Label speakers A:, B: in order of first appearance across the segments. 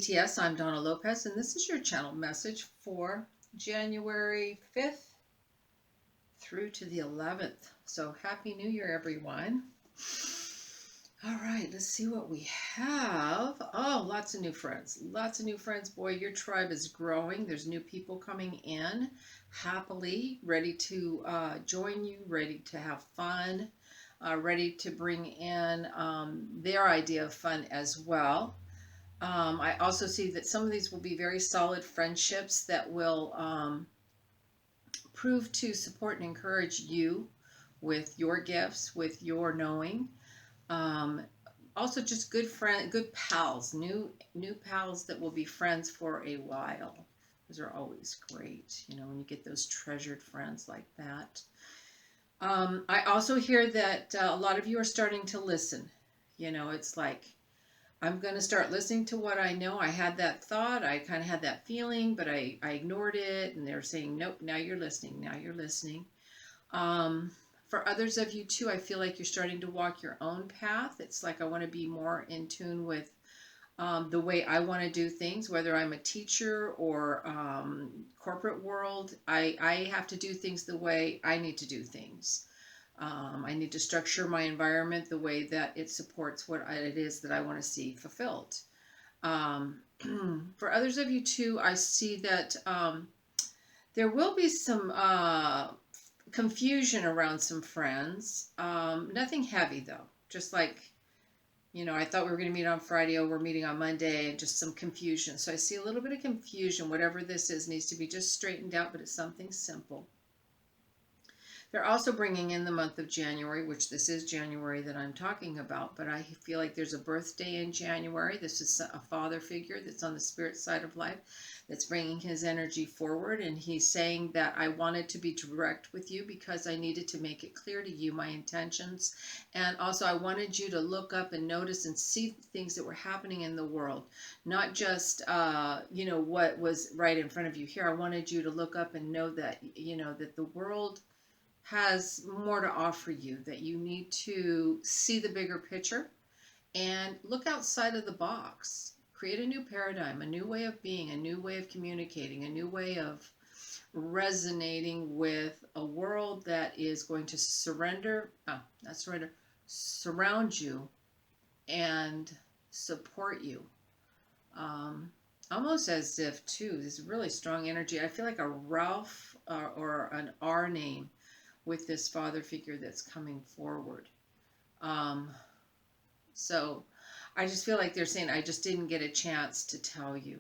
A: BTS, I'm Donna Lopez, and this is your channel message for January 5th through to the 11th. So Happy New Year, everyone. All right, let's see what we have. Oh, lots of new friends. Lots of new friends. Boy, your tribe is growing. There's new people coming in happily, ready to join you, ready to have fun, ready to bring in their idea of fun as well. I also see that some of these will be very solid friendships that will prove to support and encourage you with your gifts, with your knowing. Also, just good pals, new pals that will be friends for a while. Those are always great, you know, when you get those treasured friends like that. I also hear that a lot of you are starting to listen. You know, it's like, I'm going to start listening to what I know. I had that thought. I kind of had that feeling, but I ignored it. And they're saying, nope, now you're listening. Now you're listening. For others of you too, I feel like you're starting to walk your own path. It's like I want to be more in tune with the way I want to do things, whether I'm a teacher or corporate world. I have to do things the way I need to do things. I need to structure my environment the way that it supports what it is that I want to see fulfilled. For others of you too, I see that there will be some confusion around some friends. Nothing heavy though. Just like, you know, I thought we were going to meet on Friday, oh, we're meeting on Monday, and just some confusion. So I see a little bit of confusion. Whatever this is needs to be just straightened out, but it's something simple. They're also bringing in the month of January, which this is January that I'm talking about, but I feel like there's a birthday in January. This is a father figure that's on the spirit side of life that's bringing his energy forward, and he's saying that I wanted to be direct with you because I needed to make it clear to you my intentions, and also I wanted you to look up and notice and see things that were happening in the world, not just you know, what was right in front of you here. I wanted you to look up and know that, you know, that the world has more to offer you, that you need to see the bigger picture and look outside of the box. Create a new paradigm, a new way of being, a new way of communicating, a new way of resonating with a world that is going to surround you and support you. Almost as if, too, this really strong energy. I feel like a Ralph or an R name with this father figure that's coming forward. So I just feel like they're saying, I just didn't get a chance to tell you.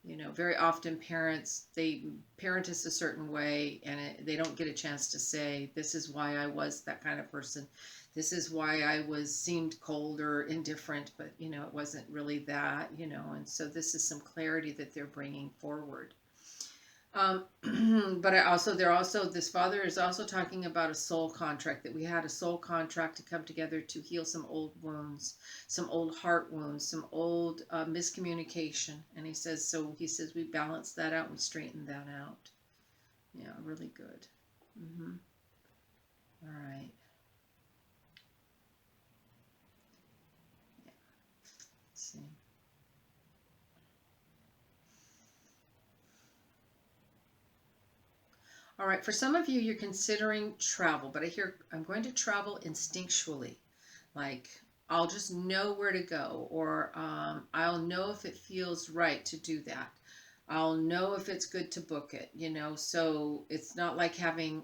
A: You know, very often parents, they parent us a certain way, and they don't get a chance to say, this is why I was that kind of person. This is why I seemed cold or indifferent, but, you know, it wasn't really that, you know, and so this is some clarity that they're bringing forward. But this father is also talking about a soul contract, that we had a soul contract to come together to heal some old wounds, some old heart wounds, some old miscommunication. And he says we balance that out, we straighten that out. Yeah, really good. All right. Yeah. Let's see. All right, for some of you, you're considering travel, but I'm going to travel instinctually. Like, I'll just know where to go, or I'll know if it feels right to do that. I'll know if it's good to book it, you know, so it's not like having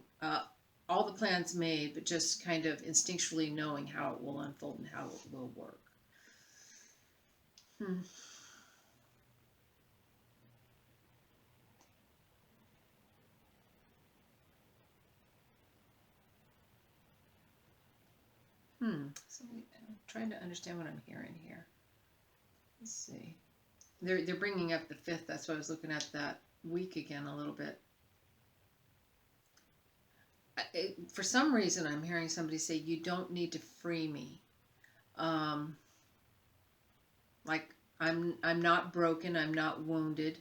A: all the plans made, but just kind of instinctually knowing how it will unfold and how it will work. So I'm trying to understand what I'm hearing here. Let's see. They're bringing up the 5th. That's why I was looking at that week again a little bit. For some reason, I'm hearing somebody say, you don't need to free me. Like, I'm not broken. I'm not wounded.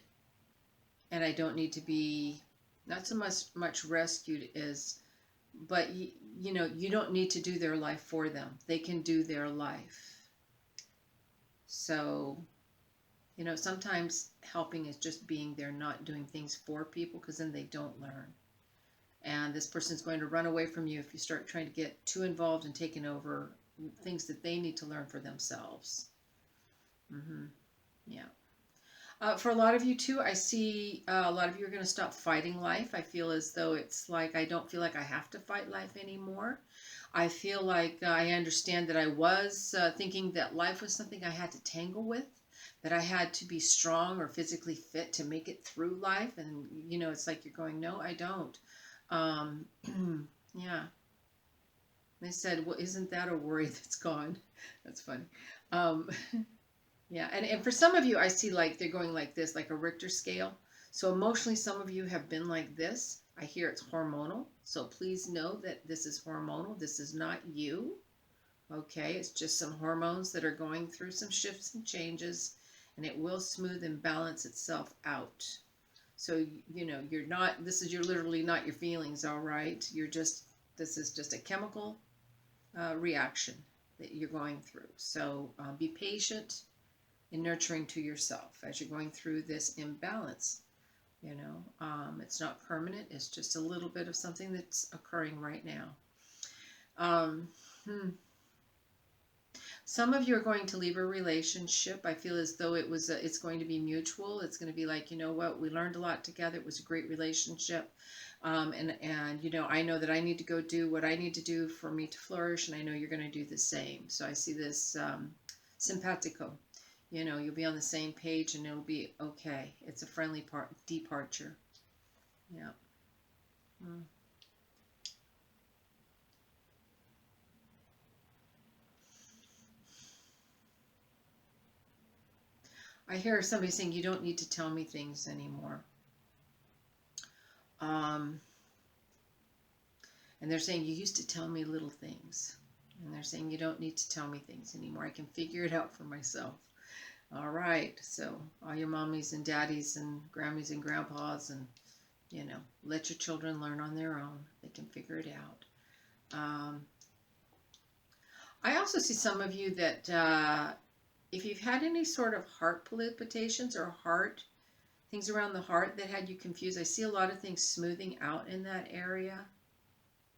A: And I don't need to be, not so much rescued as, but you know, you don't need to do their life for them. They can do their life. So You know, sometimes helping is just being there, not doing things for people, because then they don't learn. And this person's going to run away from you if you start trying to get too involved and taking over things that they need to learn for themselves. Yeah. For a lot of you too, I see a lot of you are going to stop fighting life. I feel as though it's like, I don't feel like I have to fight life anymore. I feel like I understand that I was thinking that life was something I had to tangle with, that I had to be strong or physically fit to make it through life. And, you know, it's like you're going, no, I don't. Um, yeah. They said, well, isn't that a worry that's gone? That's funny. Um, yeah. And for some of you, I see like they're going like this, like a Richter scale. So emotionally, some of you have been like this. I hear it's hormonal. So please know that this is hormonal. This is not you. Okay. It's just some hormones that are going through some shifts and changes, and it will smooth and balance itself out. So, you know, you're literally not your feelings, all right? This is just a chemical reaction that you're going through. So be patient and nurturing to yourself as you're going through this imbalance. You know, it's not permanent. It's just a little bit of something that's occurring right now. Some of you are going to leave a relationship. I feel as though it's going to be mutual. It's going to be like, you know what, we learned a lot together. It was a great relationship. And you know, I know that I need to go do what I need to do for me to flourish, and I know you're going to do the same. So I see this simpatico. You know, you'll be on the same page, and it'll be okay. It's a friendly departure. Yeah. I hear somebody saying, you don't need to tell me things anymore. And they're saying, you used to tell me little things. And they're saying, you don't need to tell me things anymore. I can figure it out for myself. All right. So all your mommies and daddies and Grammies and grandpas, and, you know, let your children learn on their own. They can figure it out. I also see some of you that if you've had any sort of heart palpitations or things around the heart that had you confused, I see a lot of things smoothing out in that area.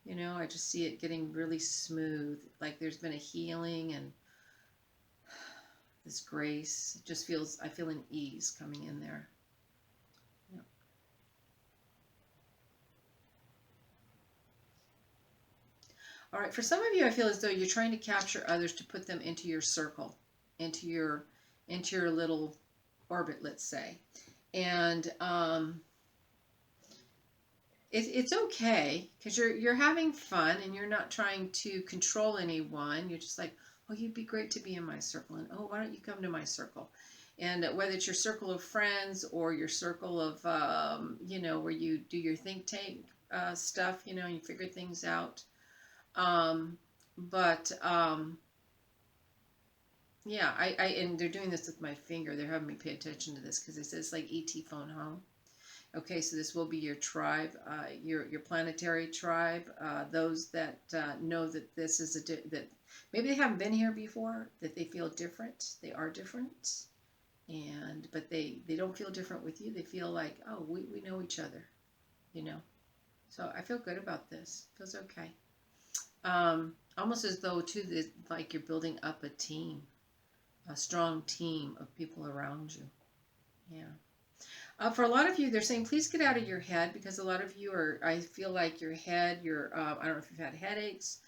A: You know, I just see it getting really smooth, like there's been a healing and this grace. It just I feel an ease coming in there. Yeah. All right, for some of you, I feel as though you're trying to capture others to put them into your circle, into your little orbit, let's say. And it's okay, because you're having fun and you're not trying to control anyone. You're just like, oh, you'd be great to be in my circle, and oh, why don't you come to my circle? And whether it's your circle of friends or your circle of you know, where you do your think tank stuff, you know, and you figure things out. Yeah, and they're doing this with my finger. They're having me pay attention to this because it says like ET phone home. Okay, so this will be your tribe, your planetary tribe. Those that know that this is that maybe they haven't been here before, that they feel different. They are different, but they don't feel different with you. They feel like, oh, we know each other, you know. So I feel good about this. Feels okay. Almost as though too, like you're building up a team, a strong team of people around you. Yeah. For a lot of you, they're saying, please get out of your head, because a lot of you I feel like your head, I don't know if you've had headaches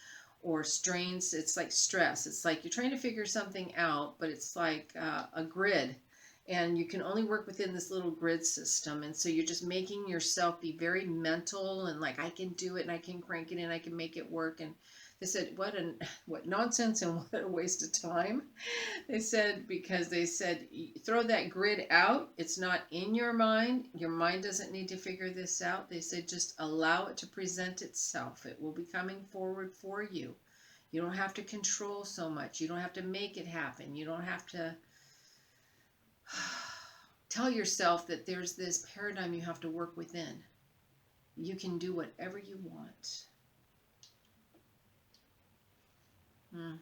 A: or strains. It's like stress. It's like you're trying to figure something out, but it's like a grid, and you can only work within this little grid system. And so you're just making yourself be very mental and like, I can do it and I can crank it and I can make it work. And they said, what nonsense and what a waste of time. They said, because they said, throw that grid out. It's not in your mind. Your mind doesn't need to figure this out. They said, just allow it to present itself. It will be coming forward for you. You don't have to control so much. You don't have to make it happen. You don't have to tell yourself that there's this paradigm you have to work within. You can do whatever you want. All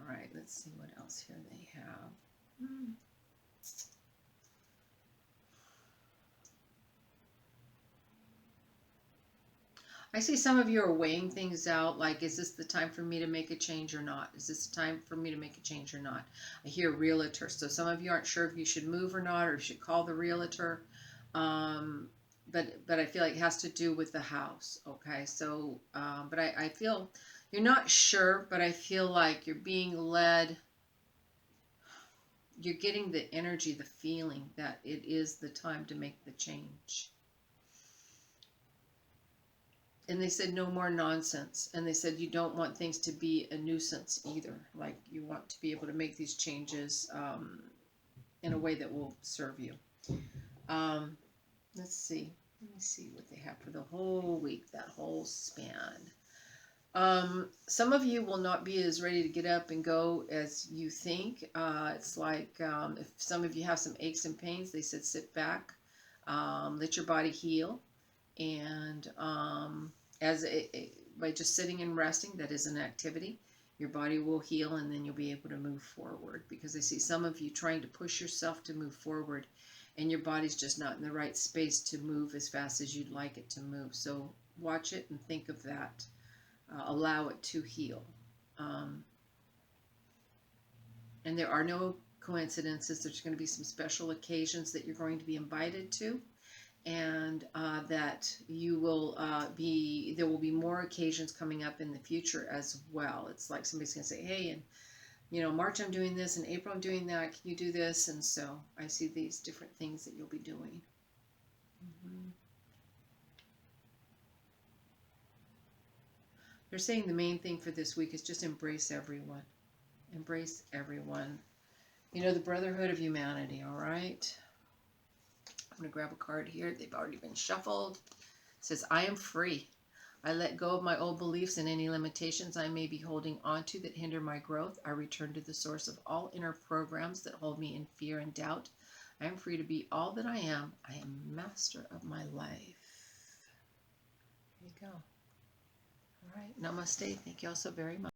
A: right, let's see what else here they have. I see some of you are weighing things out, like, is this the time for me to make a change or not? Is this the time for me to make a change or not? I hear realtor, so some of you aren't sure if you should move or not, or you should call the realtor. But I feel like it has to do with the house, okay? So, but I feel you're not sure, but I feel like you're being led. You're getting the energy, the feeling that it is the time to make the change. And they said no more nonsense. And they said you don't want things to be a nuisance either. Like, you want to be able to make these changes in a way that will serve you. Let's see. Let me see what they have for the whole week, that whole span. Some of you will not be as ready to get up and go as you think. It's like if some of you have some aches and pains, they said sit back, let your body heal. And by just sitting and resting, that is an activity, your body will heal, and then you'll be able to move forward. Because I see some of you trying to push yourself to move forward, and your body's just not in the right space to move as fast as you'd like it to move. So watch it and think of that. Allow it to heal. And there are no coincidences. There's going to be some special occasions that you're going to be invited to. And that you will there will be more occasions coming up in the future as well. It's like somebody's going to say, hey, and March I'm doing this, and April I'm doing that. Can you do this? And so I see these different things that you'll be doing. They're saying the main thing for this week is just embrace everyone. Embrace everyone. The brotherhood of humanity, all right? I'm going to grab a card here. They've already been shuffled. It says, I am free. I let go of my old beliefs and any limitations I may be holding onto that hinder my growth. I return to the source of all inner programs that hold me in fear and doubt. I am free to be all that I am. I am master of my life. There you go. All right. Namaste. Thank you all so very much.